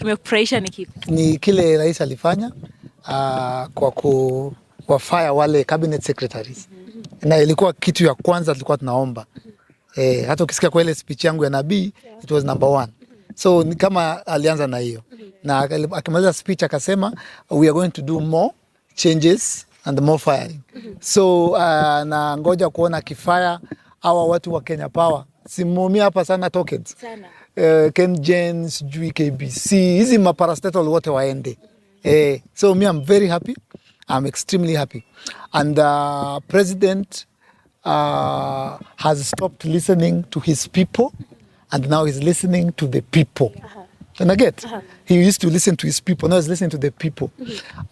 kimefurahisha ni kipi? Ni kile rais alifanya kwa kuwafire wale cabinet secretaries. Na ilikuwa kitu ya kwanza tulikuwa tunaomba. Hata ukisikia kwa ile speech yangu ya nabii, it was number 1. So ni kama alianza na hiyo. Na akimaliza speech akasema we are going to do more changes and more firing. So na ngoja kuona kifaya hawa watu wa Kenya Power. Simumia hapa sana tokens. Sana. Ken Jens, KBC, hizi maparastatal wote waende. So me, I'm very happy. I'm extremely happy. And the president has stopped listening to his people and now he's listening to the people. And I get, he used to listen to his people, now he's listening to the people.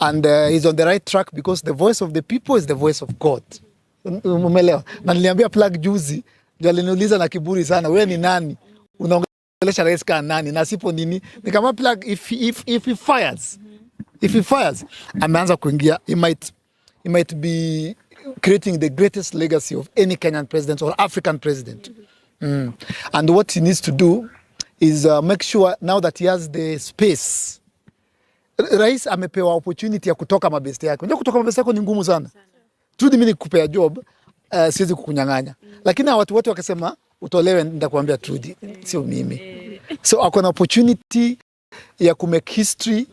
And he's on the right track because the voice of the people is the voice of God. Umelewa? Na niliambia plug juzi, ndio aliniuliza na kiburi sana, wewe ni nani? Unaongelesha rais kama nani? Na sipo nini? Nikama plug, if he fires, ameanza kuingia, he might be creating the greatest legacy of any Kenyan president or African president. And what he needs to do is make sure now that he has the space. Rais amepewa opportunity ya kutoka mabeste yake. Unajua kutoka mabeste yako ni ngumu sana. Tudi mimi nikupea job, siwezi kukunyang'anya. Lakini watu wote wakasema utolewe, nitakwambia Trudy, sio mimi. So ako na opportunity ya kumake history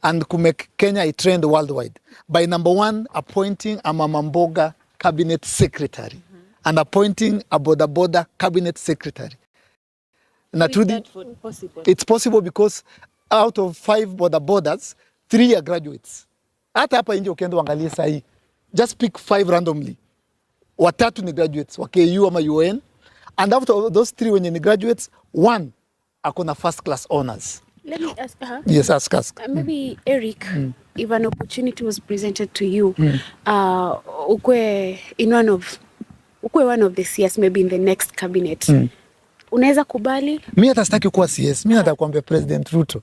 and kumake Kenya a trend worldwide by number 1 appointing a Mama Mboga cabinet secretary and appointing a Boda Boda cabinet secretary. Na Trudy, it's possible because out of 5 Boda Bodas, 3 are graduates. Hata hapa nje ukienda uangalie sahi, just pick 5 randomly. Watatu ni graduates wa KU ama UN, and out of those 3 wenye ni graduates, 1 akona first class honors. Let me ask her. Yes, ask. Maybe Erick, if an opportunity was presented to you, ukwe one of the CS, maybe in the next cabinet, unaweza kubali? Mimi hata sitaki kuwa CS. Mimi nataka kuambia President Ruto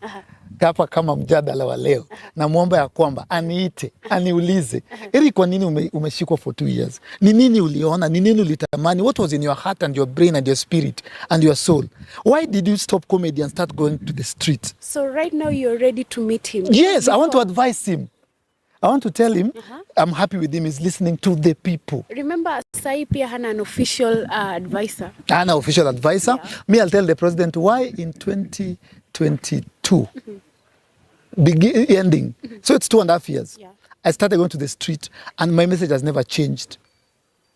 hapa kama mjadala wa leo, na muomba ya kwamba aniite, aniulize, Erick, kwa nini umeshikwa for 2 years? Ni nini uliona? Ni nini ulitamani? What was in your heart and your brain and your spirit and your soul? Why did you stop comedy and start going to the street? So right now you're ready to meet him? Yes, I want to advise him. I want to tell him I'm happy with him. He's listening to the people. Remember, Sai pia hana an official advisor. Hana official advisor. Yeah. Me, I'll tell the president why in 2022, ending. So it's 2.5 years. Yeah. I started going to the street and my message has never changed.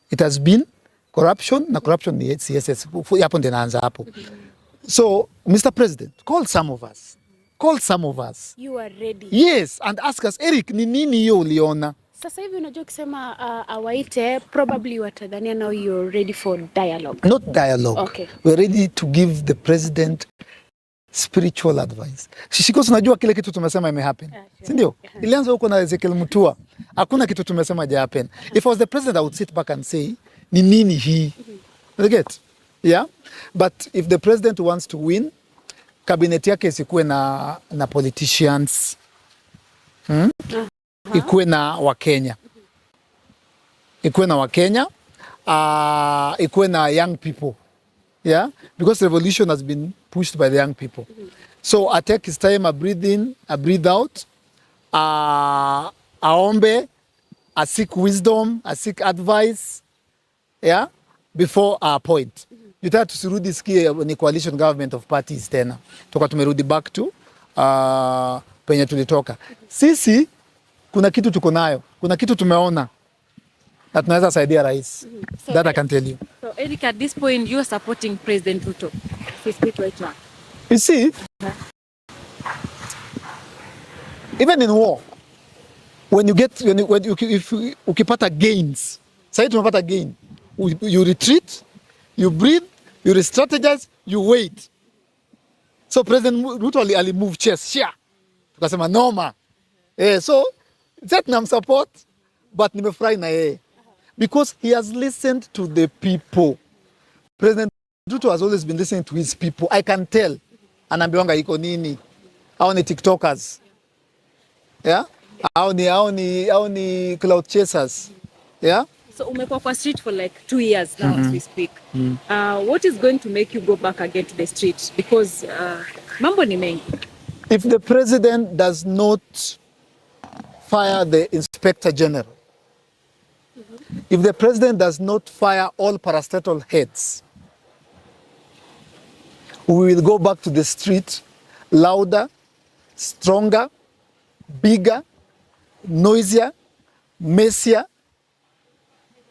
It has been corruption, na corruption ni CSS. Hapo ndio naanza hapo. So, Mr. President, call some of us. Call some of us. You are ready. Yes, and ask us, Erick, ni nini hiyo uliona? Sasa hivi unajua kusema awaite, probably watadhania now you're ready for dialogue. Not dialogue. Okay. We're ready to give the president spiritual advice. Shishikosi, unajua kile kitu tumesema ime happen. Si ndio? Ilianza huko na Ezekiel Mutua. Hakuna kitu tumesema ja happen. If I was the president, I would sit back and say, ni nini hii? You get? Yeah? But if the president wants to win, cabinet yake isikuwe na politicians. Ikuwe na Wakenya. Ikuwe na Wakenya. Ikuwe na young people. Yeah? Because revolution has been pushed by the young people. So I take his time, I breathe in, I breathe out. Aombe, I seek wisdom, I seek advice. Yeah? Before I appoint. Jutaka tusirudi sikie ni coalition government of parties tena. Toka tumerudi back to penye tulitoka. Sisi kuna kitu tuko nayo. Kuna kitu tumeona. Na tunaweza saidia rais. So, that I can tell you. So Erick, at this point you are supporting President Ruto. Right now. You see, even in war, when you ukipata gains, sasa tumepata gain, you retreat, you breathe, you re-strategize, you wait. So President Ruto ali move chess, share. Tukasema noma. So that nam support, but nimefurahi na yeye. Because he has listened to the people. President Ruto has always been listening to his people. I can tell. Anambiwanga iko nini? Hao ni TikTokers. Yeah? Hao ni cloud chasers. Yeah? So umekuwa kwa street for like 2 years now as we speak. What is going to make you go back again to the street? Because mambo ni mengi. If the president does not fire the inspector general, if the president does not fire all parastatal heads, we will go back to the street louder, stronger, bigger, noisier, messier,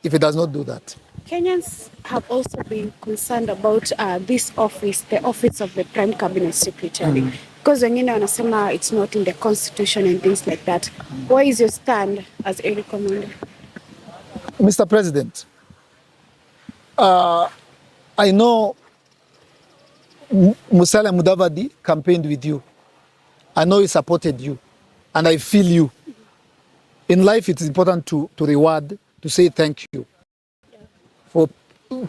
if it does not do that. Kenyans have also been concerned about this office, the office of the Prime Cabinet Secretary. Because wengine wanasema it's not in the constitution and things like that. What is your stand as Erick Omondi? Mr. President, I know Musalia Mudavadi campaigned with you. I know he supported you. And I feel you. In life, it is important to reward, to say thank you. For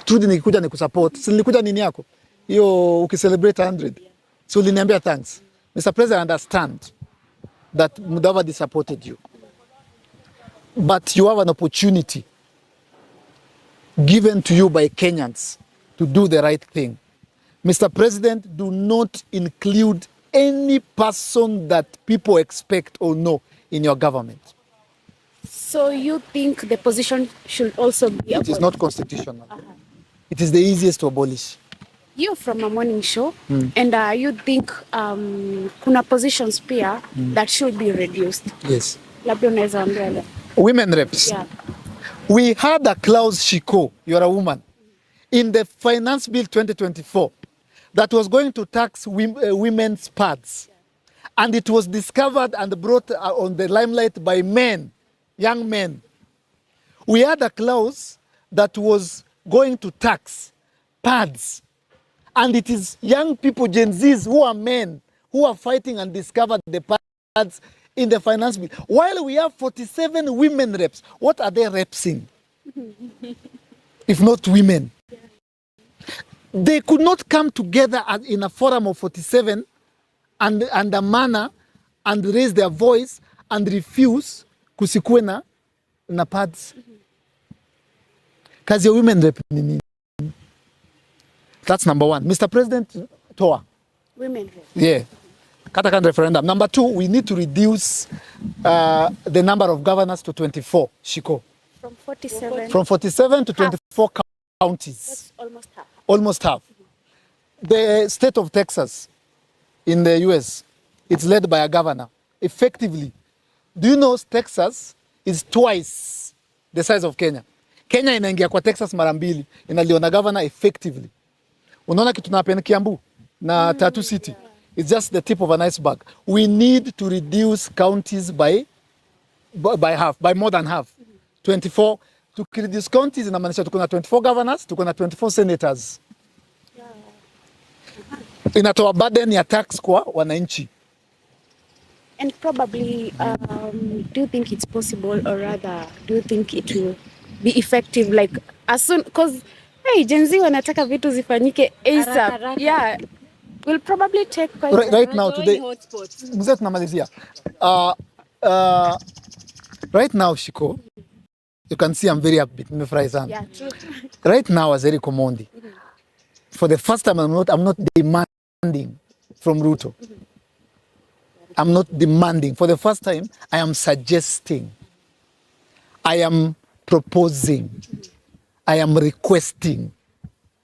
truly nikikuja ni kusupport. Si nilikuja nini yako? Hiyo ukicelebrate 100. So uliniambia thanks. Mr. President, I understand that Mudavadi supported you. But you have an opportunity given to you by Kenyans to do the right thing. Mr. President, do not include any person that people expect or know in your government. So you think the position should also be abolished? It is not constitutional. It is the easiest to abolish. You're from a morning show, and you think kuna positions pia that should be reduced. Yes. Labda unaweza ambia. Women reps. Yeah. We had a clause, Shiko, you're a woman, in the Finance Bill 2024 that was going to tax women's pads. And it was discovered and brought on the limelight by men, young men. We had a clause that was going to tax pads. And it is young people, Gen Zs, who are men, who are fighting and discovered the pads in the finance bill. While we have 47 women reps, what are they repsing? If not women. They could not come together in a forum of 47 and a manner and raise their voice and refuse kusikue na pads. Kazi ya women rep ni nini? That's number one. Mr. President, Toa. Women rep. Yeah. Katakan referendum. Number two, we need to reduce the number of governors to 24, Shiko. From 47. From 47 to 24 counties. That's almost half. Almost half. The state of Texas in the US, it's led by a governor. Effectively, do you know Texas is twice the size of Kenya? Kenya inaingia kwa Texas mara mbili, inaliona governor effectively. Unaona kitu tunapenda Kiambu na Tattoo City. It's just the tip of an iceberg. We need to reduce counties by half, by more than half. 24. To reduce counties inamaanisha tuko na 24 governors, tuko na 24 senators. Inatoa burden ya tax kwa wananchi. And probably, do you think it's possible, or rather, do you think it will be effective, like as soon, because hey, Gen Z wanataka vitu zifanyike ASAP. Yeah, will probably take quite right now today. Mzee tunamalizia. Right now, Shiko, you can see I'm very upbeat. Nimefurahi sana. Yeah, true. Right now, as Erick Omondi, for the first time, I'm not demanding from Ruto. I'm not demanding. For the first time, I am suggesting. I am proposing. I am requesting.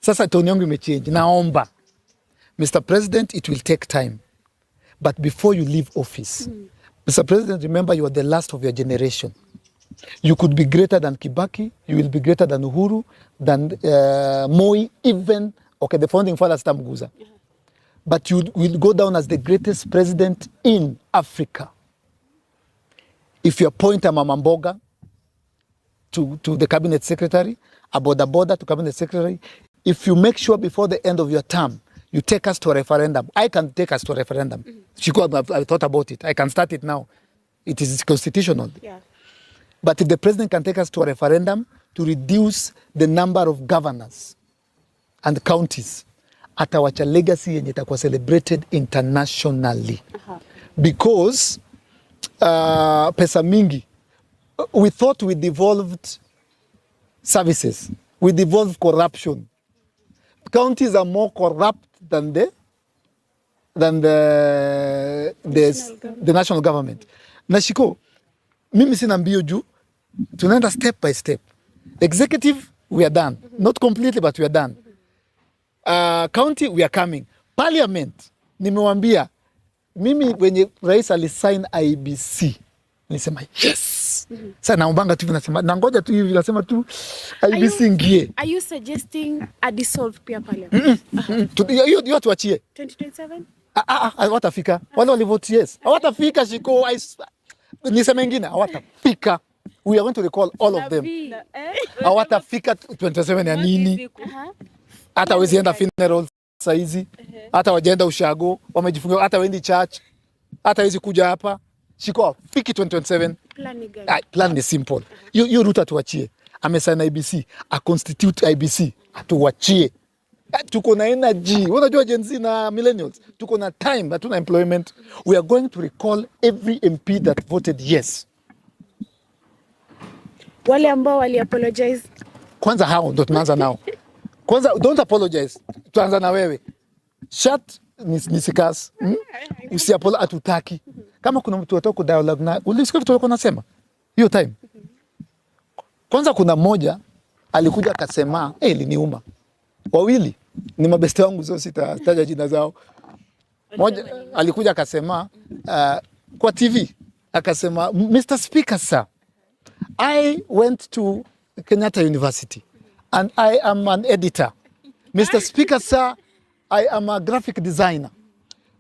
Sasa toni yangu imechange. Naomba. Mr. President, it will take time. But before you leave office, Mr. President, remember you are the last of your generation. You could be greater than Kibaki. You will be greater than Uhuru, than Moi, even, okay, the founding fathers, Tamguza. But you will go down as the greatest president in Africa. If you appoint a Mama Mboga to the cabinet secretary, a border to cabinet secretary, if you make sure before the end of your term, you take us to a referendum. I can take us to a referendum. I thought about it. I can start it now. It is constitutional. Yeah. But if the president can take us to a referendum to reduce the number of governors and counties, atawacha legacy yenye itakuwa celebrated internationally. Because pesa mingi, we thought we devolved services, we devolved corruption. Counties are more corrupt than the than the national government. Na Shiko, mimi sina mbio juu, tunaenda step by step. Executive, we are done. Not completely, but we are done. County, we are coming. Parliament, nimewambia, mimi wenye rais alisign IBC, nisema yes. Sasa naombanga tu nasema, nangoja tu hivi nasema tu IBC ngie. Are you suggesting a dissolved pia parliament? Hiyo tuachie. 2027? Hawatafika. Wale walivote yes. Hawatafika Shiko. Niseme ingine, hawatafika. We are going to recall all of them. Hawatafika 27 ya nini? Hata wezi enda funeral saizi. Hata wajaenda ushago, wamejifungia, hata wendi church. Hata wezi kuja hapa. Shiko, fiki 2027. Plan ni simple. Hiyo route atuachie. Amesign IBC, a constitute IBC, atuachie. Tuko na energy. Unajua Gen Z na millennials, tuko na time, hatuna employment. We are going to recall every MP that voted yes. Wale ambao wali apologize. Kwanza hao ndo tunaanza nao. Kwanza don't apologize. Tuanza na wewe. Shut nisikas. Usiapologize, atutaki. Kama kuna mtu atoko dialogue na ulisikia vitu walikuwa nasema hiyo time. Kwanza kuna mmoja alikuja akasema, iliniuma. Wawili ni mabeste wangu, sio sitaja jina zao. Mmoja alikuja akasema kwa TV akasema, Mr. Speaker sir, I went to Kenyatta University and I am an editor. Mr. Speaker sir, I am a graphic designer.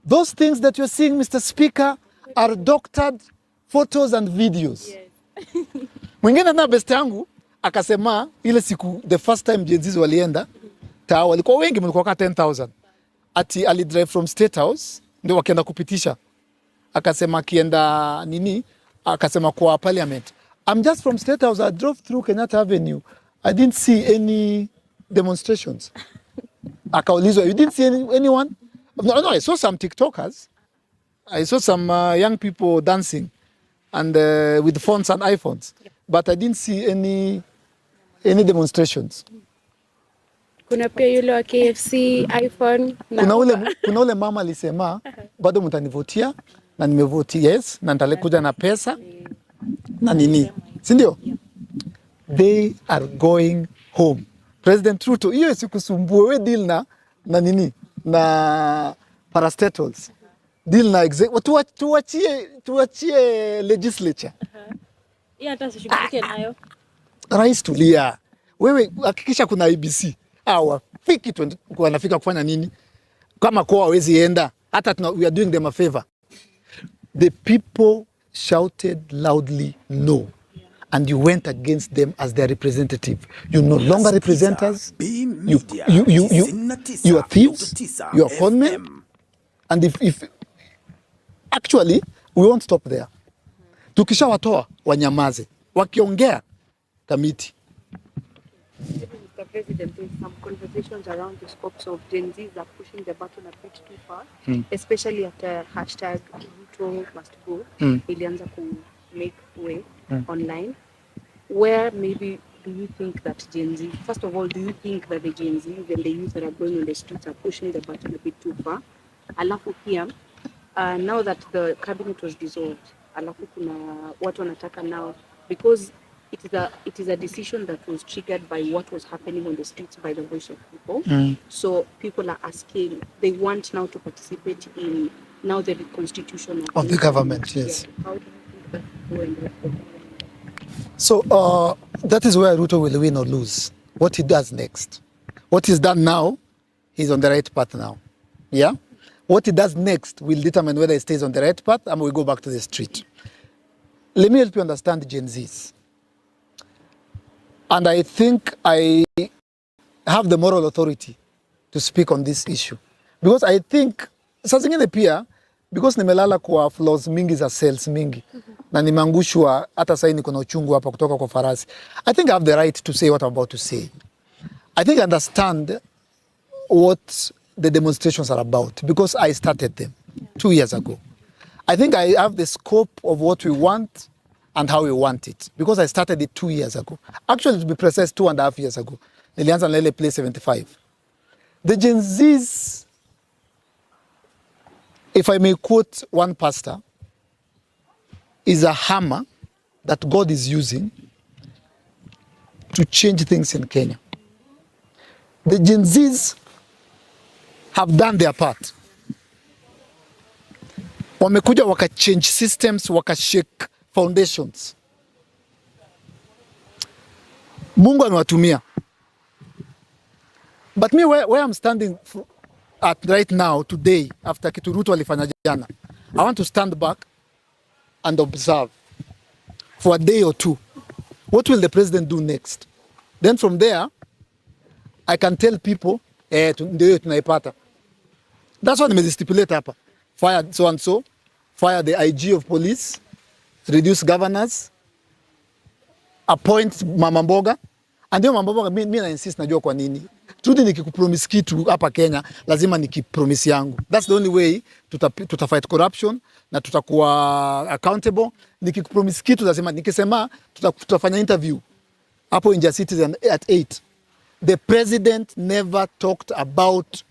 Those things that you're seeing, Mr. Speaker, are doctored photos and videos. Yes. Mwingine na beste yangu akasema ile siku the first time Gen Z walienda tao, walikuwa wengi, mlikuwa kama 10,000. Ati ali drive from State House ndio wakienda kupitisha. Akasema kienda nini? Akasema kwa parliament. I'm just from State House, I drove through Kenyatta Avenue. I didn't see any demonstrations. Akaulizwa, you didn't see anyone? No, I saw some TikTokers. I saw some young people dancing and with phones and iPhones. But I didn't see any demonstrations. Kuna pia yule wa KFC, iPhone. Kuna ule mama alisema, bado mtanivotia na nimevotia yes, na nitalekuja na pesa na nini. Si ndio? They are going home. President Ruto, hiyo sikusumbue, we deal na nini? Na parastatals. Deal na tuachie legislature. Hata sishughulike nayo. Rais tulia. Wewe hakikisha kuna IBC. Wafiki wanafika kufanya nini? Kama kwa hawezi enda, hata we are doing them a favor. The people shouted loudly no. And you went against them as their representative. You no longer represent us. You are thieves. You are conmen. And if actually we won't stop there. Tukisha watoa wanyamaze. Wakiongea committee. Mr. President, there's some conversations around the scopes of Gen Zs are pushing the button a bit too far, especially after hashtag Ruto must go. Ilianza to make way online. Where maybe do you think that Gen Z, first of all, do you think that the Gen Z and the youth that are going on the streets are pushing the button a bit too far? Alafu pia, now that the cabinet was dissolved, alafu kuna watu wanataka now, because it is a decision that was triggered by what was happening on the streets by the voice of people. So people are asking, they want now to participate in now the reconstitution of the government. Yes. Yeah. How do you think that will end up? So that is where Ruto will win or lose. What he does next. What he's done now, he's on the right path now. Yeah? What he does next will determine whether he stays on the right path and we go back to the street. Let me help you understand Gen Zs. And I think I have the moral authority to speak on this issue. Because I think, saa zingine pia, because nimelala kwa flaws mingi za cells mingi, na nimeangushwa hata sasa niko na uchungu hapa kutoka kwa farasi. I think I have the right to say what I'm about to say. I think I understand what the demonstrations are about because I started them 2 years ago. I think I have the scope of what we want and how we want it because I started it 2 years ago. Actually, to be precise, 2.5 years ago. Nilianza na ile Play 75. The Gen Zs if I may quote one pastor, is a hammer that God is using to change things in Kenya. The Gen Zs have done their part. Wamekuja waka change systems, waka shake foundations. Mungu anawatumia. But me where I'm standing at right now, today, after kitu Ruto alifanya jana, I want to stand back and observe for a day or two. What will the president do next? Then from there, I can tell people, ndio tunaipata. That's what nimestipulate hapa. Fire so and so, fire the IG of police, reduce governors, appoint mama mboga. And ndio mama mboga mimi na insist, najua kwa nini. Tudi nikikupromise kitu hapa Kenya, lazima nikipromise yangu. That's the only way tuta fight corruption na tutakuwa accountable. Nikikupromise kitu lazima, nikisema tutafanya interview hapo Inja Citizen at 8. The president never talked about